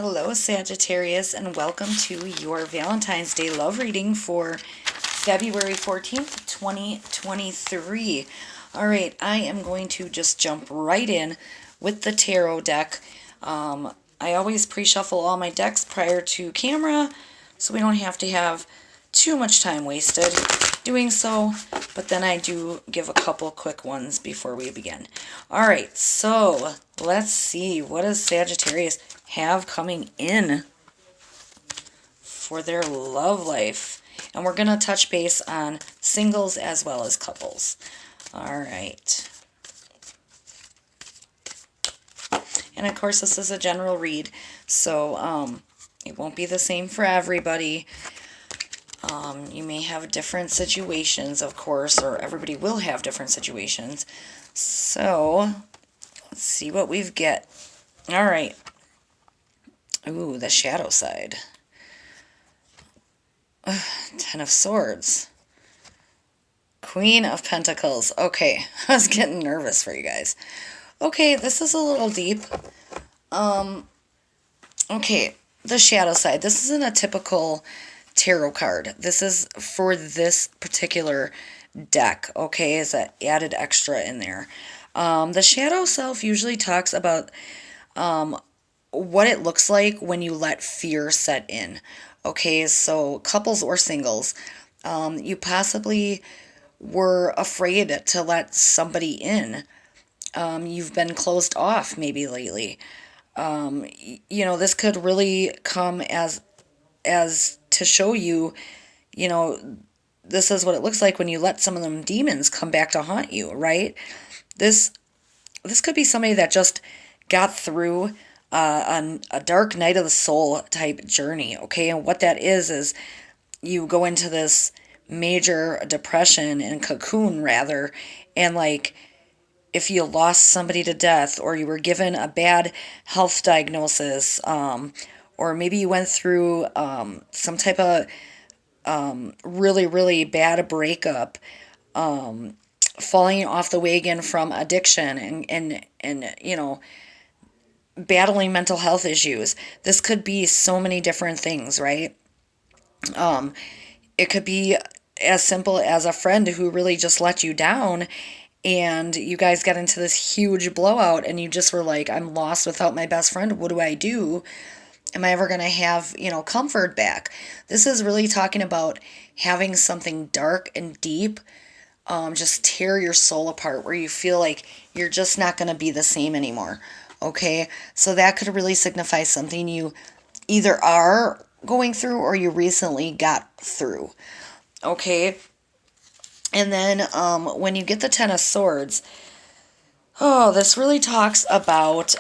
Hello, Sagittarius, and welcome to your Valentine's Day love reading for February 14th, 2023. All right, I am going to just jump right in with the tarot deck. I always pre-shuffle all my decks prior to camera, so we don't have to have too much time wasted doing so, but then I do give a couple quick ones before we begin. All right, so let's see, what does Sagittarius have coming in for their love life? And we're going to touch base on singles as well as couples. All right. And of course, this is a general read, so it won't be the same for everybody. You may have different situations, of course, or everybody will have different situations. So, let's see what we've got. All right. Ooh, the shadow side. Ten of Swords. Queen of Pentacles. Okay, I was getting nervous for you guys. Okay, this is a little deep. Okay, the shadow side. This isn't a typical tarot card. This is for this particular deck, okay, is an added extra in there. The shadow self usually talks about what it looks like when you let fear set in. Okay, so couples or singles, you possibly were afraid to let somebody in. You've been closed off maybe lately. You know, this could really come as to show you, you know, this is what it looks like when you let some of them demons come back to haunt you, right? This could be somebody that just got through on a dark night of the soul type journey, okay? And what that is you go into this major depression and cocoon, rather, and like, if you lost somebody to death, or you were given a bad health diagnosis, or maybe you went through some type of really, really bad breakup, falling off the wagon from addiction and you know, battling mental health issues. This could be so many different things, right? It could be as simple as a friend who really just let you down, and you guys got into this huge blowout, and you just were like, I'm lost without my best friend. What do I do? Am I ever going to have, you know, comfort back? This is really talking about having something dark and deep just tear your soul apart, where you feel like you're just not going to be the same anymore. Okay, so that could really signify something you either are going through or you recently got through. Okay, and then when you get the Ten of Swords, oh, this really talks about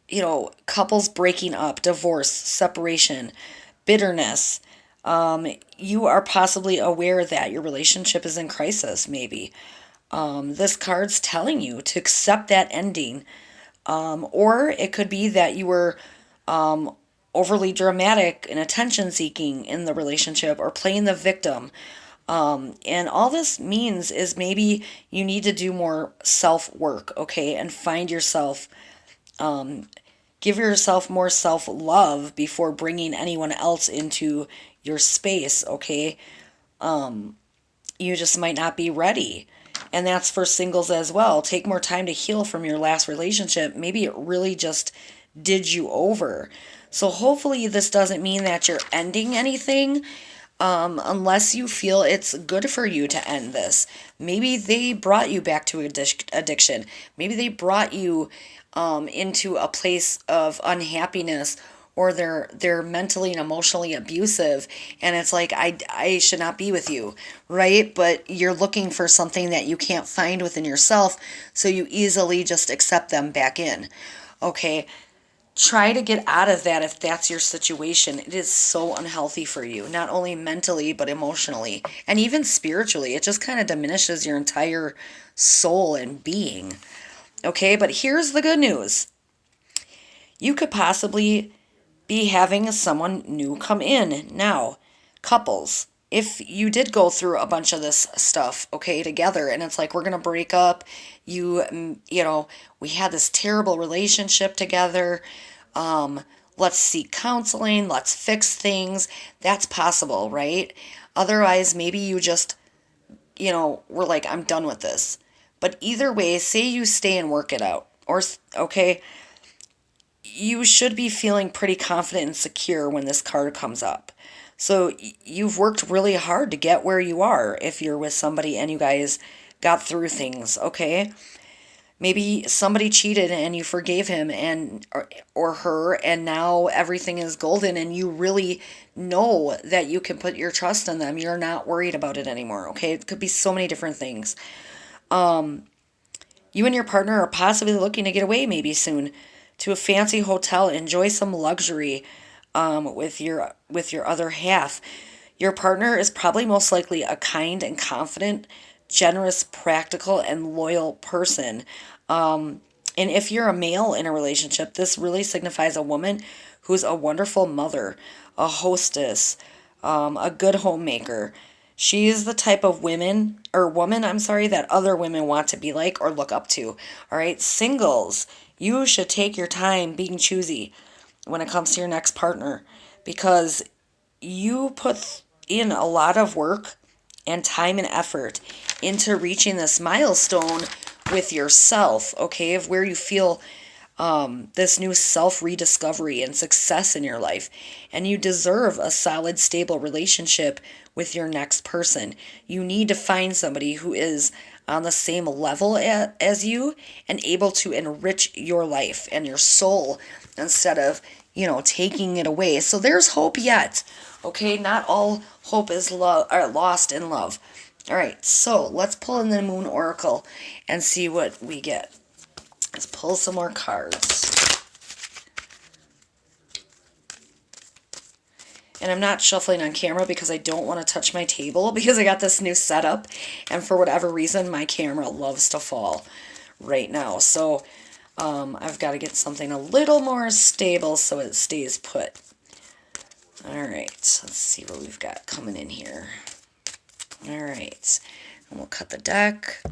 you know, couples breaking up, divorce, separation, bitterness. You are possibly aware that your relationship is in crisis, maybe. This card's telling you to accept that ending. Or it could be that you were overly dramatic and attention-seeking in the relationship, or playing the victim. And all this means is maybe you need to do more self-work, okay, and find yourself, give yourself more self-love before bringing anyone else into your space, okay? You just might not be ready. And that's for singles as well. Take more time to heal from your last relationship. Maybe it really just did you over. So hopefully this doesn't mean that you're ending anything, unless you feel it's good for you to end this. Maybe they brought you back to addiction. Maybe they brought you into a place of unhappiness, or they're mentally and emotionally abusive, and it's like, I should not be with you, right? But you're looking for something that you can't find within yourself, so you easily just accept them back in. Okay, try to get out of that if that's your situation. It is so unhealthy for you, not only mentally, but emotionally, and even spiritually. It just kind of diminishes your entire soul and being. Okay, but here's the good news. You could possibly be having someone new come in now. Couples, if you did go through a bunch of this stuff, okay, together, and it's like, we're going to break up, we had this terrible relationship together, let's seek counseling, let's fix things, that's possible, right? Otherwise, maybe you just, were like, I'm done with this. But either way, say you stay and work it out, okay, you should be feeling pretty confident and secure when this card comes up. So you've worked really hard to get where you are if you're with somebody and you guys got through things, okay? Maybe somebody cheated and you forgave him or her, and now everything is golden and you really know that you can put your trust in them. You're not worried about it anymore, okay? It could be so many different things. You and your partner are possibly looking to get away maybe soon to a fancy hotel, enjoy some luxury with your other half. Your partner is probably most likely a kind and confident, generous, practical, and loyal person. And if you're a male in a relationship, this really signifies a woman who's a wonderful mother, a hostess, a good homemaker. She is the type of woman, I'm sorry, that other women want to be like or look up to. All right, singles, you should take your time being choosy when it comes to your next partner, because you put in a lot of work and time and effort into reaching this milestone with yourself, okay, of where you feel this new self rediscovery and success in your life. And you deserve a solid, stable relationship with your next person. You need to find somebody who is on the same level as you and able to enrich your life and your soul instead of, taking it away. So there's hope yet. Okay, not all hope is lost in love. All right, so let's pull in the Moon Oracle and see what we get. Let's pull some more cards. And I'm not shuffling on camera because I don't want to touch my table because I got this new setup. And for whatever reason, my camera loves to fall right now. So I've got to get something a little more stable so it stays put. All right, let's see what we've got coming in here. All right, and we'll cut the deck.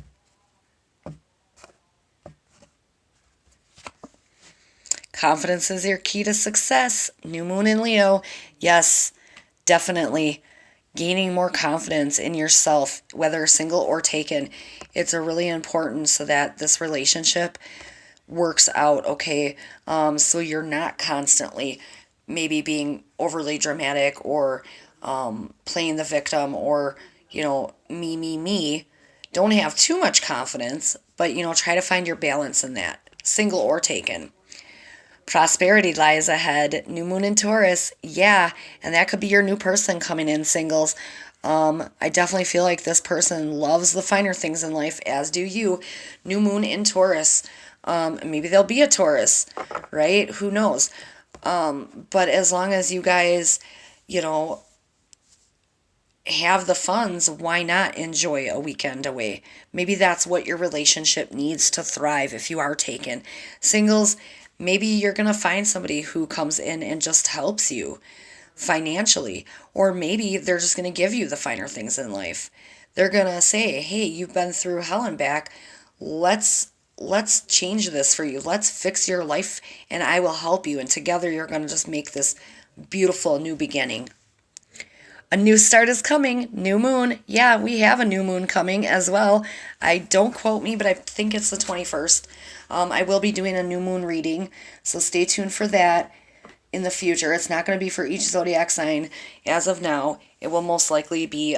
Confidence is your key to success. New Moon in Leo. Yes, definitely. Gaining more confidence in yourself, whether single or taken. It's really important so that this relationship works out, okay? So you're not constantly maybe being overly dramatic or playing the victim or, me. Don't have too much confidence, but, try to find your balance in that, single or taken. Prosperity lies ahead. New Moon in Taurus. Yeah, and that could be your new person coming in, singles. I definitely feel like this person loves the finer things in life, as do you. New Moon in Taurus. Maybe they'll be a Taurus, right? Who knows? But as long as you guys, have the funds, why not enjoy a weekend away? Maybe that's what your relationship needs to thrive if you are taken. Singles, maybe you're going to find somebody who comes in and just helps you financially. Or maybe they're just going to give you the finer things in life. They're going to say, hey, you've been through hell and back. Let's change this for you. Let's fix your life and I will help you. And together you're going to just make this beautiful new beginning. A new start is coming. New moon. Yeah, we have a new moon coming as well. Don't quote me, but I think it's the 21st. I will be doing a new moon reading, so stay tuned for that in the future. It's not going to be for each zodiac sign as of now. It will most likely be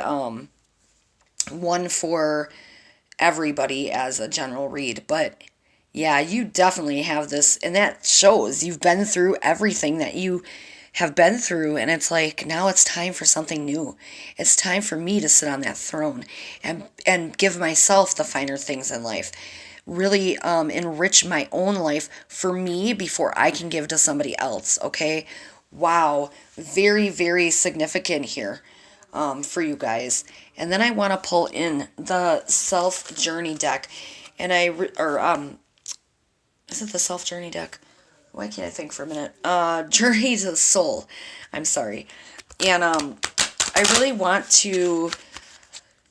one for everybody as a general read. But yeah, you definitely have this, and that shows you've been through everything that you have been through, and it's like, now it's time for something new. It's time for me to sit on that throne and give myself the finer things in life. Really enrich my own life for me before I can give to somebody else, okay? Wow, very, very significant here for you guys. And then I want to pull in the Self Journey deck, and is it the Self Journey deck? Why can't I think for a minute? Journey to the Soul. I'm sorry. And I really want to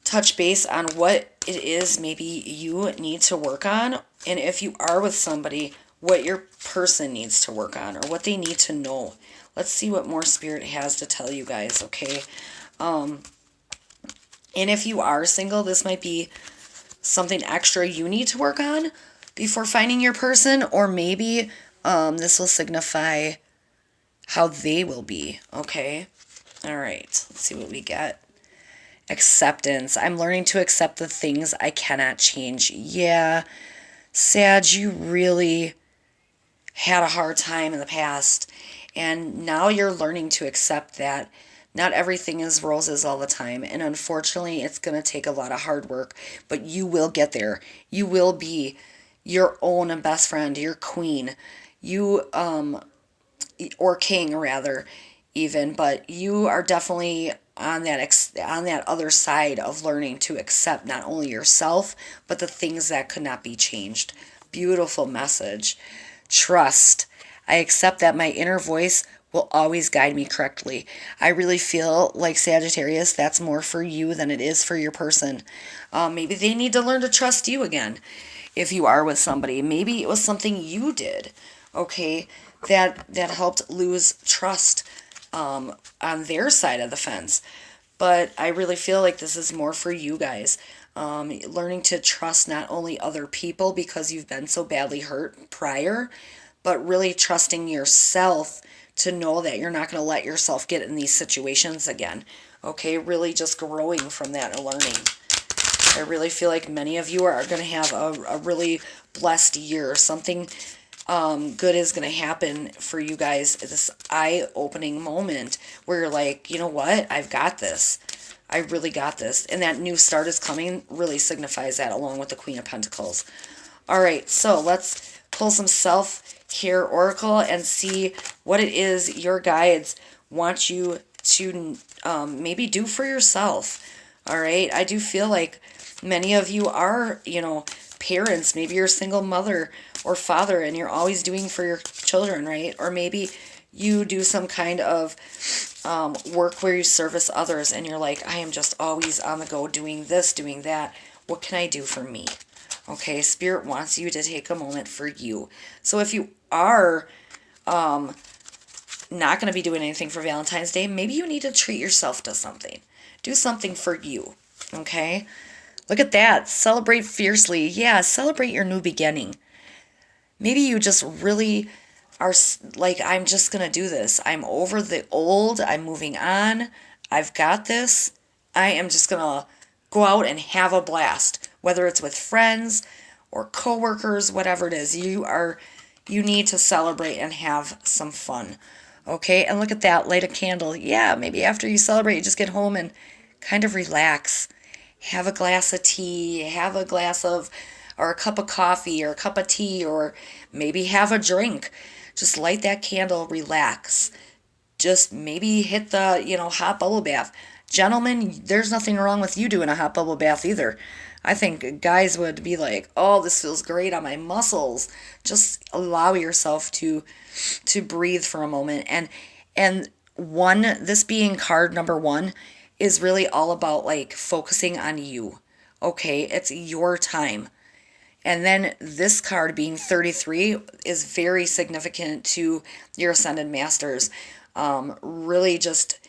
touch base on what it is maybe you need to work on, and if you are with somebody, what your person needs to work on or what they need to know. Let's see what more Spirit has to tell you guys, okay? And if you are single, this might be something extra you need to work on before finding your person, or maybe this will signify how they will be, okay? All right, let's see what we get. Acceptance. I'm learning to accept the things I cannot change. Yeah, Sag, you really had a hard time in the past, and now you're learning to accept that not everything is roses all the time, and unfortunately it's going to take a lot of hard work, but you will get there. You will be your own best friend, your queen, you or king rather, even, but you are definitely on that other side of learning to accept not only yourself but the things that could not be changed. Beautiful message. Trust. I accept that my inner voice will always guide me correctly. I really feel like, Sagittarius, that's more for you than it is for your person. Maybe they need to learn to trust you again if you are with somebody. Maybe it was something you did, okay, that helped lose trust on their side of the fence. But I really feel like this is more for you guys. Learning to trust not only other people because you've been so badly hurt prior, but really trusting yourself to know that you're not going to let yourself get in these situations again. Okay, really just growing from that and learning. I really feel like many of you are going to have a really blessed year. Something good is going to happen for you guys. This eye-opening moment where you're like, you know what? I've got this. I really got this. And that new start is coming really signifies that, along with the Queen of Pentacles. All right, so let's pull some self-care oracle and see what it is your guides want you to maybe do for yourself. All right, I do feel like many of you are, parents. Maybe you're a single mother or father and you're always doing for your children, right? Or maybe you do some kind of work where you service others and you're like, I am just always on the go doing this, doing that. What can I do for me? Okay, Spirit wants you to take a moment for you. So if you are not going to be doing anything for Valentine's Day, maybe you need to treat yourself to something. Do something for you, okay? Look at that. Celebrate fiercely. Yeah, celebrate your new beginning. Maybe you just really are like, I'm just going to do this. I'm over the old. I'm moving on. I've got this. I am just going to go out and have a blast, whether it's with friends or coworkers, whatever it is. You need to celebrate and have some fun. Okay, and look at that. Light a candle. Yeah, maybe after you celebrate, you just get home and kind of relax. Have a glass of tea, have a glass of, or a cup of coffee, or a cup of tea, or maybe have a drink. Just light that candle, relax. Just maybe hit the, hot bubble bath. Gentlemen, there's nothing wrong with you doing a hot bubble bath either. I think guys would be like, oh, this feels great on my muscles. Just allow yourself to breathe for a moment. And this being card number 1, is really all about like focusing on you. Okay, it's your time. And then this card being 33 is very significant to your Ascended Masters. Really just,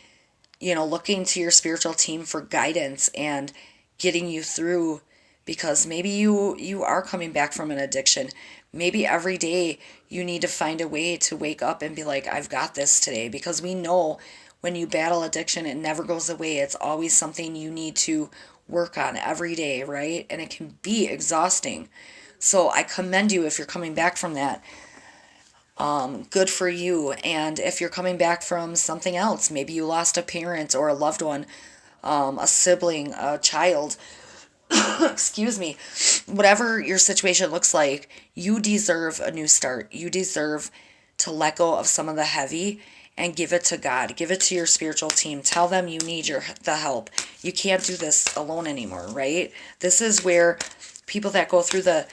looking to your spiritual team for guidance and getting you through, because maybe you are coming back from an addiction. Maybe every day you need to find a way to wake up and be like, I've got this today, because we know when you battle addiction, it never goes away. It's always something you need to work on every day, right? And it can be exhausting. So I commend you if you're coming back from that. Good for you. And if you're coming back from something else, maybe you lost a parent or a loved one, a sibling, a child, excuse me, whatever your situation looks like, you deserve a new start. You deserve to let go of some of the heavy and give it to God. Give it to your spiritual team. Tell them you need the help. You can't do this alone anymore, right? This is where people that go through the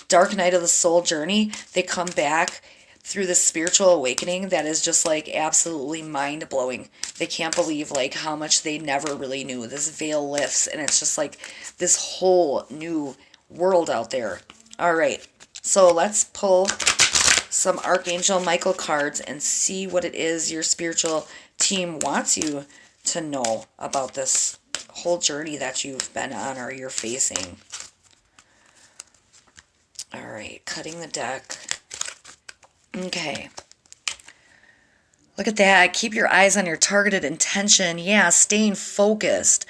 dark night of the soul journey, they come back through this spiritual awakening that is just like absolutely mind blowing. They can't believe like how much they never really knew. This veil lifts and it's just like this whole new world out there. All right. So let's pull some Archangel Michael cards and see what it is your spiritual team wants you to know about this whole journey that you've been on or you're facing. All right, cutting the deck. Okay. Look at that. Keep your eyes on your targeted intention. Yeah, staying focused.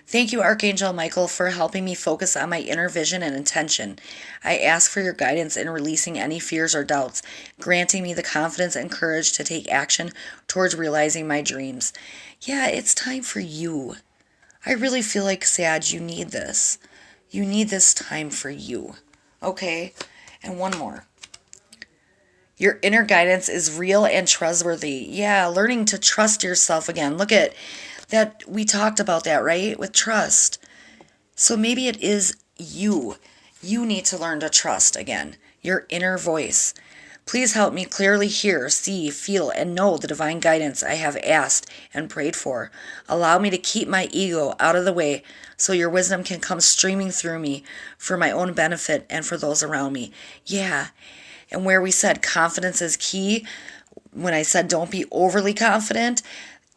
Thank you, Archangel Michael, for helping me focus on my inner vision and intention. I ask for your guidance in releasing any fears or doubts, granting me the confidence and courage to take action towards realizing my dreams. Yeah, it's time for you. I really feel like, Sag, you need this. You need this time for you. Okay? And one more. Your inner guidance is real and trustworthy. Yeah, learning to trust yourself again. Look at that. We talked about that, right? With trust. So maybe it is you. You need to learn to trust again. Your inner voice. Please help me clearly hear, see, feel, and know the divine guidance I have asked and prayed for. Allow me to keep my ego out of the way so your wisdom can come streaming through me for my own benefit and for those around me. Yeah. And where we said confidence is key, when I said don't be overly confident,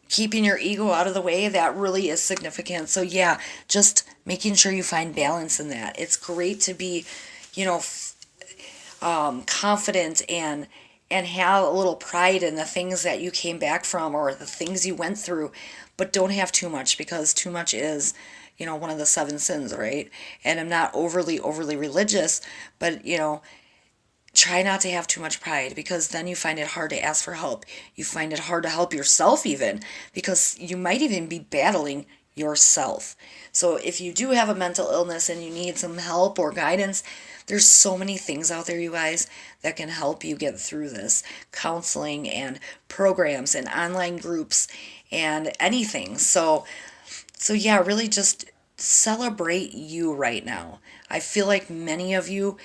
keeping your ego out of the way, that really is significant. So yeah, just making sure you find balance in that. It's great to be, confident and have a little pride in the things that you came back from or the things you went through, but don't have too much, because too much is, one of the 7 sins, right? And I'm not overly religious, but try not to have too much pride, because then you find it hard to ask for help. You find it hard to help yourself even, because you might even be battling yourself. So if you do have a mental illness and you need some help or guidance, there's so many things out there, you guys, that can help you get through this. Counseling and programs and online groups and anything. So yeah, really just celebrate you right now. I feel like many of you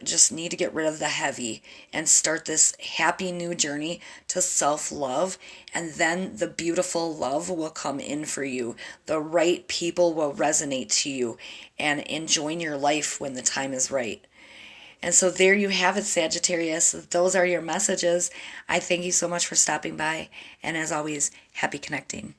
just need to get rid of the heavy and start this happy new journey to self-love, and then the beautiful love will come in for you. The right people will resonate to you and enjoy your life when the time is right. And so there you have it, Sagittarius. Those are your messages. I thank you so much for stopping by, and as always, happy connecting.